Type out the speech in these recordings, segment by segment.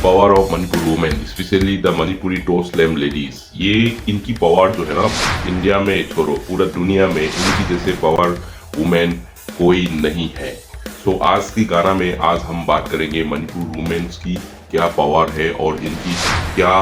Power of Manipur women, specially the Manipuri toe slam ladies, ये इनकी power जो है ना, इंडिया में छोड़ो पूरा दुनिया में इनकी जैसे पावर वुमेन कोई नहीं है। सो आज की गाना में आज हम बात करेंगे मणिपुर वुमेन्स की क्या पावर है और इनकी क्या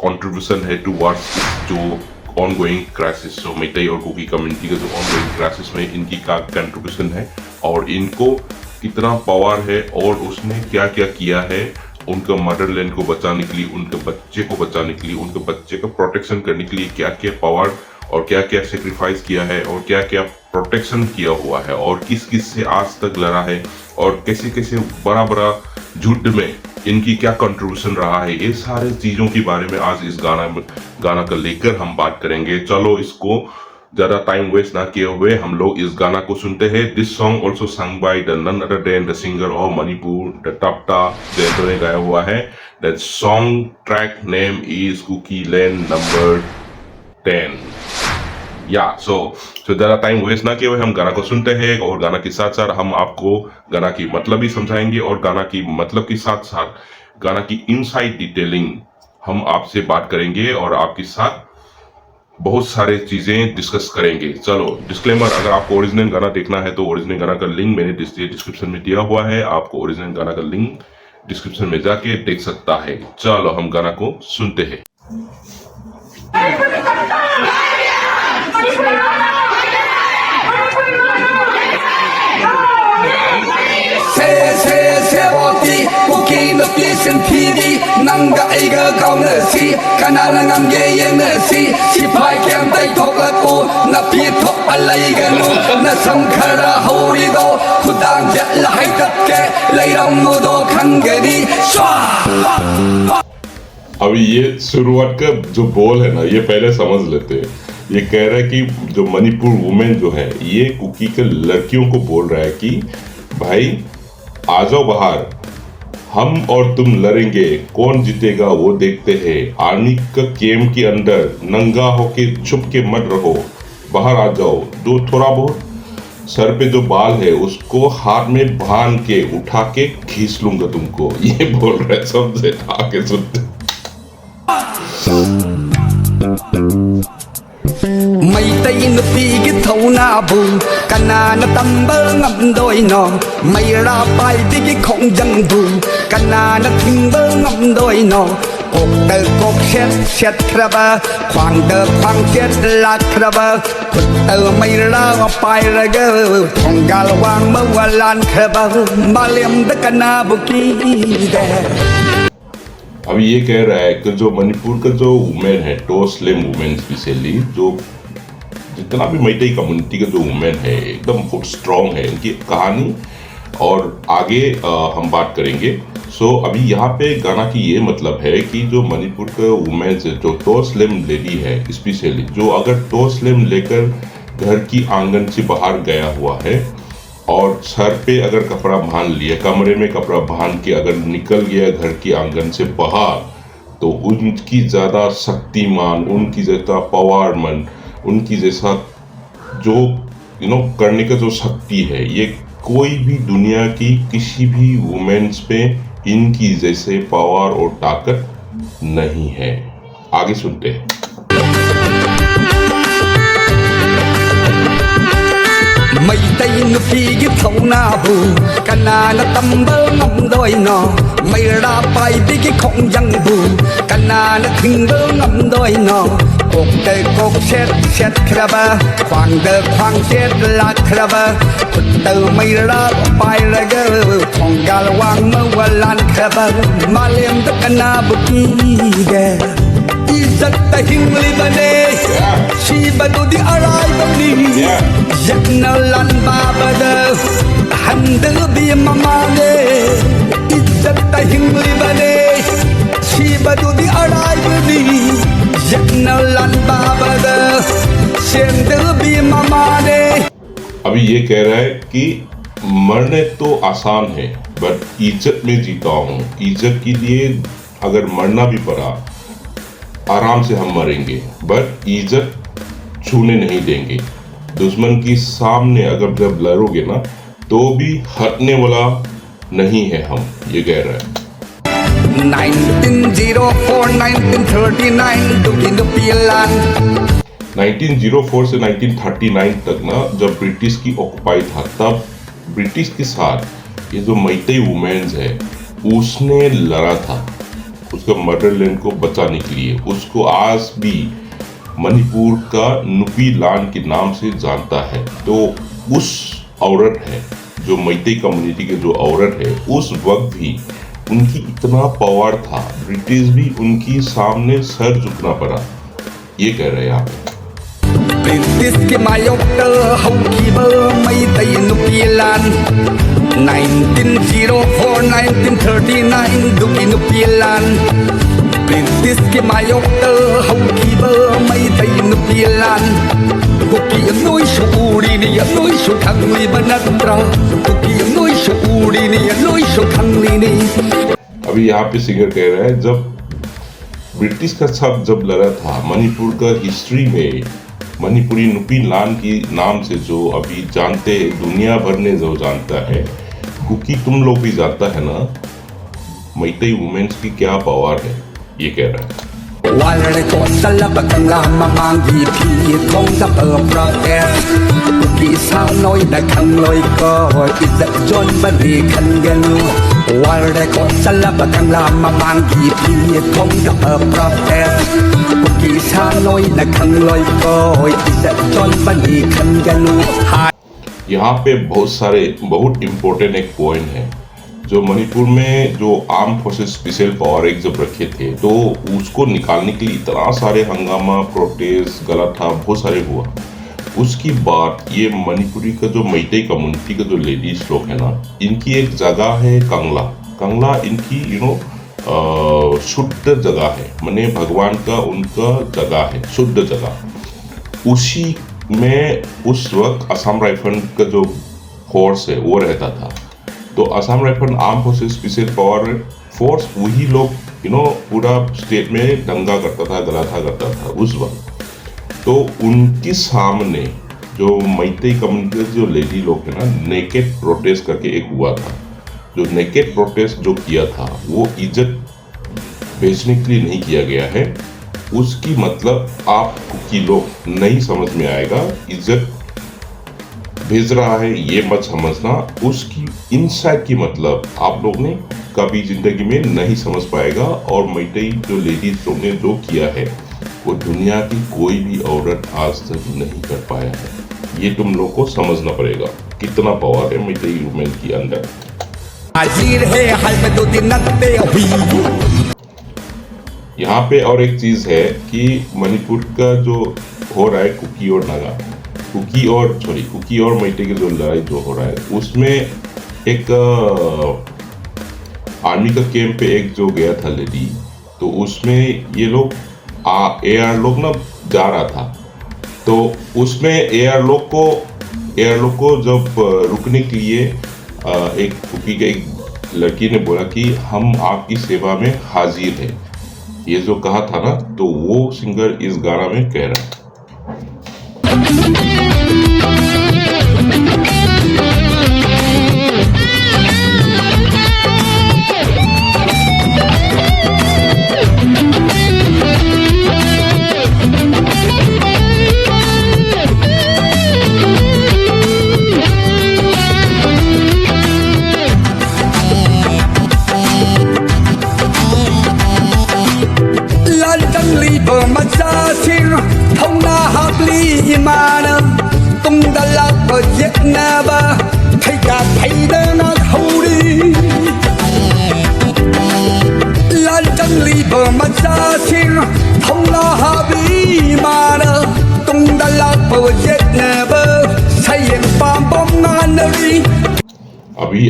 कंट्रीब्यूशन है टुवर्ड्स जो ऑनगोइंग क्राइसिस। सो मैतेई और कुकी कम्युनिटी का जो ऑनगोइंग क्राइसिस में इनकी क्या कंट्रीब्यूशन है और इनको कितना पावर है और उसने क्या क्या किया है उनका मदरलैंड को बचाने के लिए, उनके बच्चे को बचाने के लिए, उनके बच्चे का प्रोटेक्शन करने के लिए क्या क्या पावर और क्या क्या सेक्रीफाइस किया है और क्या क्या प्रोटेक्शन किया हुआ है और किस किस से आज तक लड़ा है और कैसे कैसे बड़ा बड़ा युद्ध में इनकी क्या कंट्रीब्यूशन रहा है, ये सारे चीजों के बारे में आज इस गाना का लेकर हम बात करेंगे। चलो इसको ज्यादा टाइम वेस्ट ना किए हुए हम लोग इस गाना को सुनते हैं। This song also sung by the none other than the singer of Manipur, the Tapta Jayanta ने गाया हुआ है। That song track name is Kuki land number 10। या सो ज्यादा टाइम वेस्ट ना किए हुए हम गाना को सुनते हैं और गाना के साथ साथ हम आपको गाना की मतलब भी समझाएंगे और गाना की मतलब के साथ साथ गाना की इनसाइड डिटेलिंग हम आपसे बात करेंगे और आपके साथ बहुत सारे चीजें डिस्कस करेंगे। चलो डिस्क्लेमर, अगर आपको ओरिजिनल गाना देखना है तो ओरिजिनल गाना का लिंक मैंने डिस्क्रिप्शन में दिया हुआ है, आपको ओरिजिनल गाना का लिंक डिस्क्रिप्शन में जाके देख सकता है। चलो हम गाना को सुनते हैं। Nanga aiga kauna si kanana ngamge yena si sipai kem tai thokla ko na pi thok alai ga no na samkhara hori do khudang ja lai tat ke lai ram no do khangari swa। अभी ये शुरुआत का जो बोल है ना, ये पहले समझ लेते हैं। ये कह रहा है कि जो मणिपुर वुमेन जो है ये कुकी के लड़कियों को बोल रहा है कि भाई आ जाओ बाहर, हम और तुम लड़ेंगे, कौन जीतेगा वो देखते हैं। आर्मी का गेम के अंदर नंगा होके छुप के मत रहो, बाहर आ जाओ। जो थोड़ा बहुत सर पे जो बाल है उसको हाथ में बांध के उठा के खींच लूंगा तुमको, ये बोल रहे। समझे? आके सुनते। Maitai nupi gi thona bu kanana tambal ngam doi no maira pai bi gi khong jang bu kanana tingbal ngam doi no kok tơ kok shet kraba khwang tơ khwang shet la kraba kut tơ maira pai ra ga thong gal wang ma walan kraba malem da kana bu ki de। अभी ये कह रहा है कि जो मणिपुर का जो women है, टो स्लिम वुमेन स्पेशली, जो जितना भी मैतेई कम्युनिटी का जो वुमेन है एकदम बहुत स्ट्रॉन्ग है, इनकी कहानी और आगे हम बात करेंगे। सो अभी यहाँ पे गाना की ये मतलब है कि जो मणिपुर का वुमेन है, जो टो स्लिम लेडी है स्पेशली, जो अगर टो स्लिम लेकर घर की आंगन से बाहर गया हुआ है और सर पे अगर कपड़ा बांध लिया, कमरे में कपड़ा बांध के अगर निकल गया घर की आंगन से बाहर, तो उनकी ज़्यादा शक्तिमान, उनकी ज़्यादा पावरमन, उनकी जैसा जो करने का जो शक्ति है, ये कोई भी दुनिया की किसी भी वुमेन्स पे इनकी जैसे पावर और ताकत नहीं है। आगे सुनते हैं। Maitai nupi gi thona bu kanana tambal ngam doi no maira pai bi gi khong jang bu kanana tingbal ngam doi no kok tơ kok shet kraba khwang tơ khwang shet la kraba kut tơ maira pai ra ga thong gal wang ma walan kraba malem da kana bu ki ge izat ta hingli bane shi badu di arai bani yakna lan baba da handal bi mama ne izat ta hingli bane shi badu di arai bani yakna lan baba da shendal bi mama ne। अभी ये कह रहा है कि मरने तो आसान है बट इज्जत में जीता हूँ, इज्जत के लिए अगर मरना भी पड़ा आराम से हम मरेंगे, बट इज्जत छूने नहीं देंगे। दुश्मन की सामने अगर जब लड़ोगे ना तो भी हटने वाला नहीं है हम, ये कह रहा है। 1904 1939 दुखी नुपियालान 1904 से 1939 तक ना, जब ब्रिटिश की ऑक्युपाई था, तब ब्रिटिश के साथ ये जो मैतेई वुमेन्स है उसने लड़ा था उसका मदरलैंड को बचाने के लिए। उसको आज भी मणिपुर का नुपी लान के नाम से जानता है। तो उस औरत है जो मैतेई कम्युनिटी के जो औरत है, उस वक्त भी उनकी इतना पावर था, ब्रिटिश भी उनकी सामने सर झुकना पड़ा। ये कह रहे हैं आप। ब्रिटिश के मायोक्टर हौकीबा मैतेई नुपियालान 1904 1939 दुखी नुपियालान ब्रिटिश के मायोक्टर हौकीबा मैतेई नुपियालान कुकी नोई शूरी ने नोई शोखंगली बनत्रा कुकी नोई शूरी ने नोई शोखंगली ने। अभी यहाँ पे सिंगर कह रहा है, जब ब्रिटिश का साथ जब लड़ा था, मणिपुर का हिस्ट्री में मणिपुरी नुपी लान की नाम से जो अभी जानते हैं, दुनिया भर ने जो जानता है, क्योंकि तुम लोग भी जानता है ना मैतेई वुमेन्स की क्या पावर है। ये कह रहा है। Walre ko salaba kang lama mangi pi thong da per protest Kuki sao noi da kang loi ko isa John bari kan ganu Walre ko salaba kang lama mangi pi thong da per protest Kuki sao noi da kang loi ko isa John bari kan ganu यहाँ पे बहुत important एक point है, जो मणिपुर में जो arm forces special power एक जब रखे थे, तो उसको निकालने के लिए इतना सारे हंगामा, प्रोटेस्ट, गलत था, बहुत सारे हुआ। उसकी बात ये मणिपुरी का जो मैतेई कम्युनिटी का जो लेडीज लोग है ना, इनकी एक जगह है कंगला। कंगला इनकी शुद्ध जगह है, माने भगवान का उनका जगह है, शुद्ध जगह। उसी में उस वक्त असम राइफल का जो फोर्स है वो रहता था। तो Assam rifle arm forces special power force वही लोग पूरा स्टेट में दंगा करता था, गलाथा करता था उस वक्त। तो उनके सामने जो मैतेई कम्युनिटी जो लेडी लोग है ना, नेकेड प्रोटेस्ट करके एक हुआ था। जो नेकेड प्रोटेस्ट जो किया था वो इज्जत भेजने के लिए नहीं किया गया है। उसकी मतलब आपकी लोग नहीं समझ में आएगा, इज्जत भेज रहा है ये मत समझना। उसकी इनसाइड की मतलब आप लोग ने कभी जिंदगी में नहीं समझ पाएगा। और मैतेई जो लेडीज लोग ने जो किया है वो दुनिया की कोई भी औरत आज तक नहीं कर पाया है। ये तुम लोग को समझना पड़ेगा कितना पावर है मैतेई वुमेन के अंदर। यहाँ पे और एक चीज है कि मणिपुर का जो हो रहा है कुकी और नागा, कुकी और मैतेई की जो लड़ाई जो हो रहा है, उसमें एक आर्मी का कैंप पे एक जो गया था लेडी, तो उसमें ये लोग एआर लोग ना जा रहा था। तो उसमें एआर लोग को जब रुकने के लिए एक कुकी के एक लड़की ने बोला कि हम आपकी सेवा में हाजिर है, ये जो कहा था ना, तो वो सिंगर इस गाना में कह रहा है।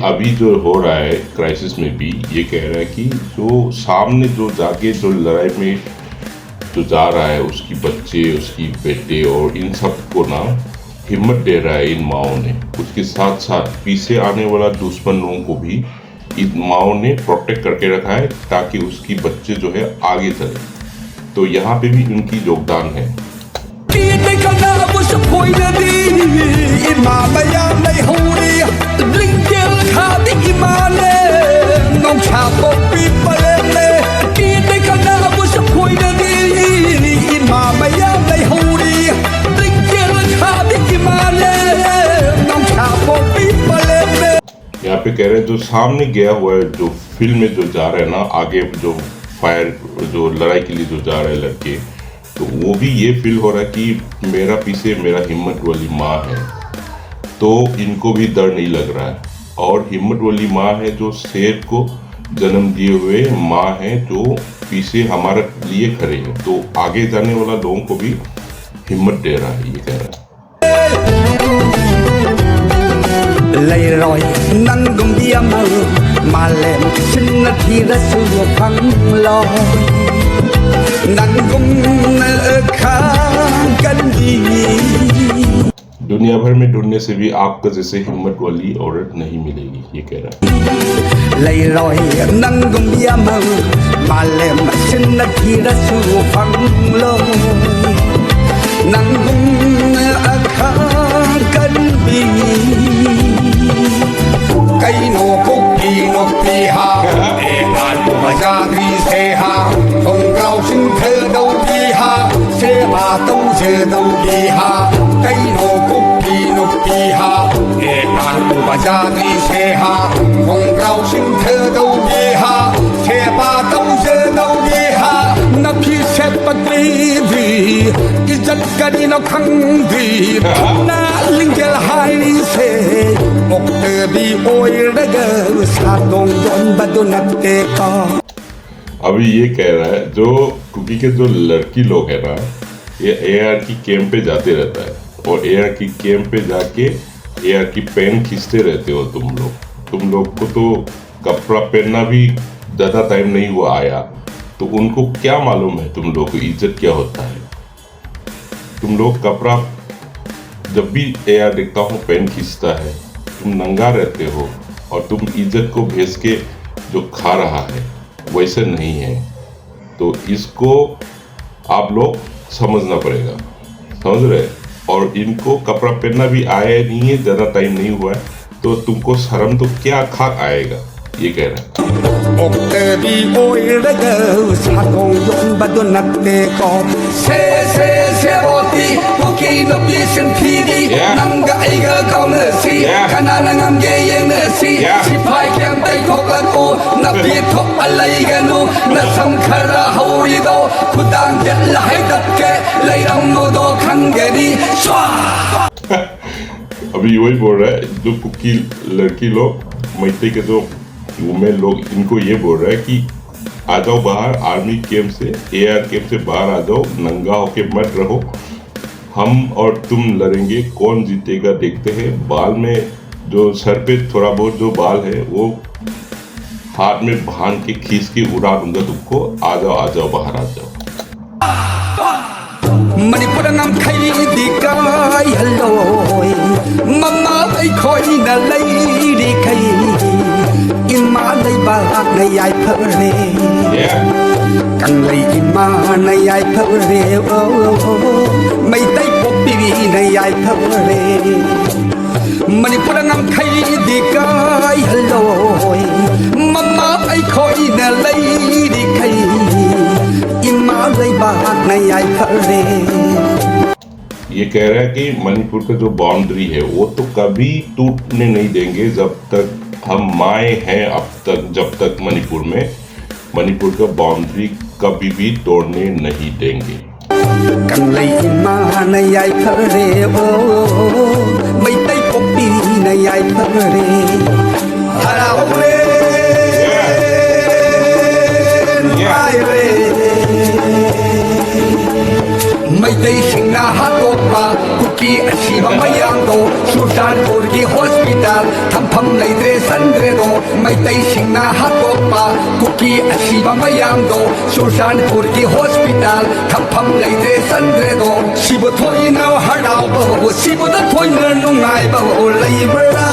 अभी जो हो रहा है क्राइसिस में भी ये कह रहा है कि जो सामने जो जाके जो लड़ाई में जो जा रहा है, उसकी बच्चे, उसकी बेटे और इन सब को ना हिम्मत दे रहा है इन माओ ने। उसके साथ साथ पीछे आने वाला दुश्मन लोगों को भी इन माओ ने प्रोटेक्ट करके रखा है ताकि उसकी बच्चे जो है आगे चले। तो यहाँ पे भी उनकी योगदान है। Drink कह रहे हैं जो सामने गया हुआ है, जो फील्ड में जो जा रहे हैं ना, आगे जो फायर जो लड़ाई के लिए जो जा रहे हैं लड़के, तो वो भी ये फील हो रहा है कि मेरा पीछे मेरा हिम्मत वाली माँ है, तो इनको भी डर नहीं लग रहा है। और हिम्मत वाली माँ है जो शेर को जन्म दिए हुए माँ है, जो पीछे हमारे लिए खड़े हैं, तो आगे जाने वाला लोगों को भी हिम्मत दे रहा है, ये कह रहा है। Leroy nangum dia mau malem sinati rasul phang loi nangum na khang kan di दुनिया भर में ढूंढने से भी आपका जैसे हिम्मत वाली औरत नहीं मिलेगी, ये कह रहा है। Leroy nangum dia mau malem sinati rasul phang loi nangum na khang kan di cây nô cúc kỳ nô kỳ hà để bàn mà ra đi xe hà không cao sinh thơ đâu đi hà xe bà tông xe đâu đi hà cây nô cúc kỳ hà để bàn mà ra đi xe hà không cao sinh thơ đâu đi hà xe bà tông xe đâu đi hà nó khi xe bắt đi vì इज्जत करी न खंगी ना lingual high से मुक्त भी ओइरग सातों zone बदुनते का। अभी ये कह रहा है जो कुकी के जो लड़की लोग है ना, ये एआर की कैंप पे जाते रहता है, और एआर की कैंप पे जाके एआर की पेन खींचते रहते हो तुम लोग को तो कपड़ा पहनना भी ज़्यादा टाइम नहीं हुआ आया, तो उनको क्या मालूम है तुम लोग को इज्जत क्या होता है। तुम लोग कपड़ा जब भी एआर देखता हूँ पेन खींचता है, तुम नंगा रहते हो और तुम इज्जत को भेज के जो खा रहा है वैसे नहीं है, तो इसको आप लोग समझना पड़ेगा, समझ रहे। और इनको कपड़ा पहनना भी आया नहीं है, ज़्यादा टाइम नहीं हुआ है, तो तुमको शर्म तो क्या खा आएगा, ये कह रहा है। अभी वही बोल रहा है जो कुकी लड़की लोग मैते के जो वुमेन लोग, इनको ये बोल रहा है कि आ जाओ बाहर, आर्मी कैंप से एआर कैंप से बाहर आ जाओ, नंगा होके मत रहो, हम और तुम लड़ेंगे, कौन जीतेगा देखते हैं। बाल में जो सर पे थोड़ा बहुत जो बाल है वो हाथ में बांध के खींच के उड़ा दूंगा तुमको, आ जाओ बाहर आ जाओ। Manipur ngam khai di kai halloi mama ai khoi na lai di khai in ma lai ba na yai phare kan lai in ma na yai phare mai tai pok pi na yai phare Manipur ngam khai di kai halloi mama ai khoi na lai di khai ये कह रहा है कि मणिपुर का जो boundary है वो तो कभी टूटने नहीं देंगे जब तक हम माए हैं, अब तक जब तक मणिपुर का बाउंड्री कभी भी तोड़ने नहीं देंगे। Maitay singna hatokpa kuki asiba mayangdo Sultanpurgi hospital thampam leidre sandredo Maitay singna hatokpa kuki asiba mayangdo Sultanpurgi hospital thampam leidre sandredo Sibu thoina harao bo sibu da thoina nungai bo leibra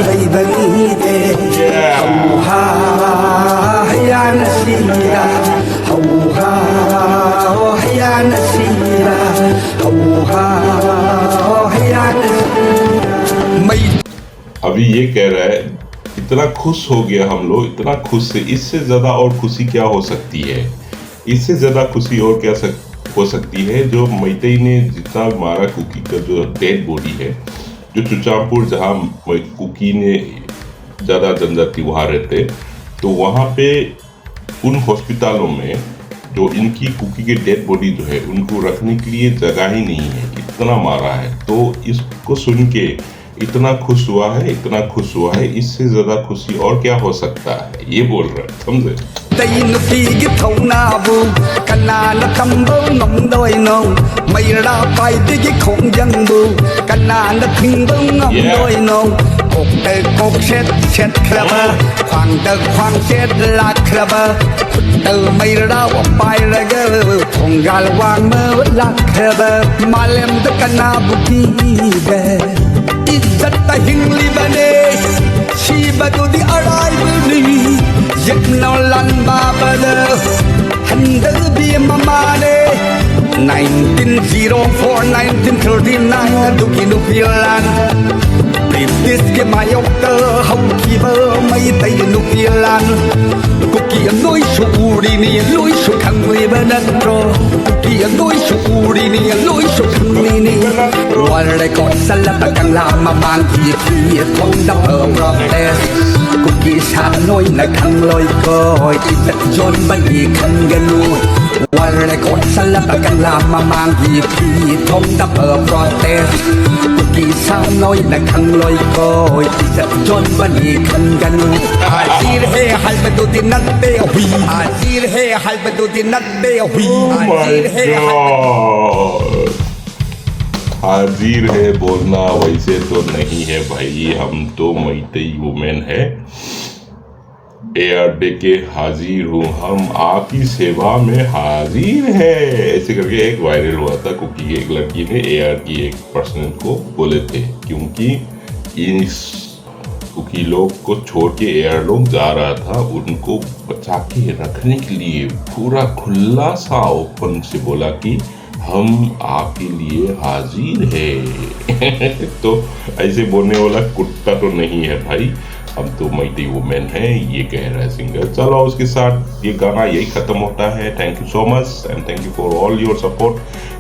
leibani de ha yan sira ha अभी ये कह रहा है इतना खुश हो गया हम लोग, इतना खुश से इससे ज्यादा और खुशी क्या हो सकती है, इससे ज्यादा खुशी और क्या हो सकती है। जो मैतेई ने जितना मारा कुकी का जो डेड बॉडी है, जो चुचामपुर जहाँ कुकी ने ज़्यादा जनजाति वहाँ रहते, तो वहाँ पे उन हॉस्पिटलों में जो इनकी कुकी के डेड बॉडी जो है उनको रखने के लिए जगह ही नहीं है, इतना मारा है। तो इसको सुन के इतना खुश हुआ है, इतना खुश हुआ है, इससे ज़्यादा खुशी और क्या हो सकता है, ये बोल रहा है, समझे? Tay nupigi thaunabu kanana tambal ngomdoino mayra pai digi khongjangbu kanana thingbal ngomdoino kok te kok set klaba khwang te khwang set la klaba te mayra wa pai raga thonggal wang me la klaba malem te kanabu ki be izzat ta hingli bane shiba tu di arrival ni Yet no land babada Handle be mamade 1904 1939 Duki Nupilan British ke mayokta Haukiba may tayo Nupilan Kuki anoy suuri ni Aloy su kangli banadro Kuki anoy suuri ni Aloy su kangli ni Wala ko sa labagang lama Mangki kiye kong na protest Kuki sa noy na kang loy koy Itat John bagi kang ganun Wala ko sa labagang lama Mangki kiye kong na protest Kuki sa noy na kang loy koy Itat John bagi kang ganun Hazir hai halbadutin nagbe hui Hazir hai halbadutin nagbe hui Oh my God! हाजिर है बोलना वैसे तो नहीं है भाई, हम तो मैतेई वुमेन है। ARD के हाजिर हूँ, हम आपकी सेवा में हाजिर है, ऐसे करके एक वायरल हुआ था क्योंकि एक लड़की ने ARD की एक पर्सन को बोले थे, क्योंकि इस कुकी लोग को छोड़ के AR लोग जा रहा था, उनको बचा के रखने के लिए पूरा खुला सा ओपन से बोला कि हम आपके लिए हाजिर है। तो ऐसे बोलने वाला कुत्ता तो नहीं है भाई, हम तो मैतेई वुमेन है, ये कह रहा है सिंगर। चलो उसके साथ ये गाना यही खत्म होता है। Thank you so much and thank you for all your support.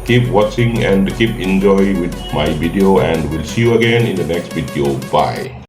Keep watching and keep enjoy with my video and will see you again in the next video. Bye.